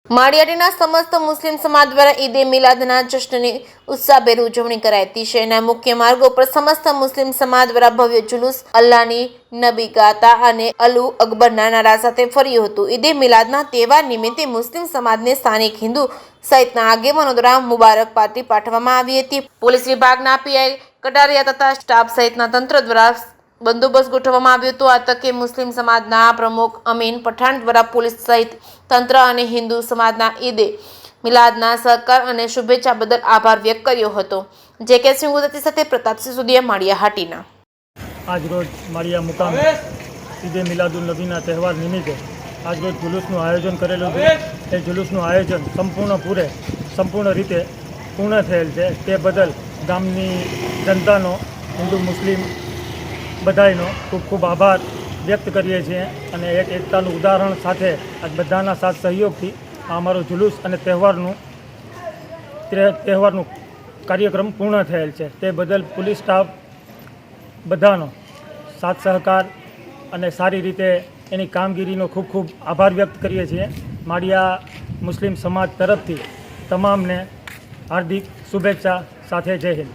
માળિયાટીના સમસ્ત મુસ્લિમ સમાજ દ્વારા ઈદે મિલાદના જશ્નની ઉત્સાહભેર ઉજવણી કરાઈ હતી। શહેરના મુખ્ય માર્ગો પર સમસ્ત મુસ્લિમ સમાજ દ્વારા ભવ્ય જુલુસ અલ્લાહની નબી ગાતા અને અલ્હુ અકબરના નારા સાથે ફર્યું હતું। ઈદે મિલાદના તહેવાર નિમિત્તે મુસ્લિમ સમાજને સ્થાનિક હિન્દુ સહિતના આગેવાનો દ્વારા મુબારક પાર્ટી પાઠવવામાં આવી હતી। પોલીસ વિભાગના પીઆઈ કટારિયા તથા સ્ટાફ સહિતના તંત્ર દ્વારા બંદોબસ્ત ગોઠવવામાં આવ્યો હતો। આ તકે મુસ્લિમ સમાજના પ્રમુખ અમીન પઠાણ દ્વારા પોલીસ સહિત તંત્ર અને હિન્દુ સમાજના ઈદે મિલાદના સહકાર અને શુભેચ્છા બદલ આભાર વ્યક્ત કર્યો હતો। જે.કે. સિંહ ગુજરાતી સાથે પ્રતાપસિંહ સુધિયા, માળિયાહાટીના। આજરોજ માળિયા મુકામે ઈદે મિલાદુલ નબીના તહેવાર નિમિત્તે આજરોજ જુલુસનું આયોજન કરેલું છે। એ જુલુસનું આયોજન સંપૂર્ણ રીતે પૂર્ણ થયેલ છે। તે બદલ ગામની જનતાનો, હિન્દુ મુસ્લિમ બધાનો ખૂબ ખૂબ આભાર વ્યક્ત કરીએ છીએ અને એક એકતાનું ઉદાહરણ સાથે આ બધાના સાથ સહયોગથી આ અમારો જુલુસ અને તહેવારનું કાર્યક્રમ પૂર્ણ થયેલ છે। તે બદલ પોલીસ સ્ટાફ બધાનો સાથ સહકાર અને સારી રીતે એની કામગીરીનો ખૂબ ખૂબ આભાર વ્યક્ત કરીએ છીએ। માળિયા મુસ્લિમ સમાજ તરફથી તમામને હાર્દિક શુભેચ્છા સાથે જય હિન્દ।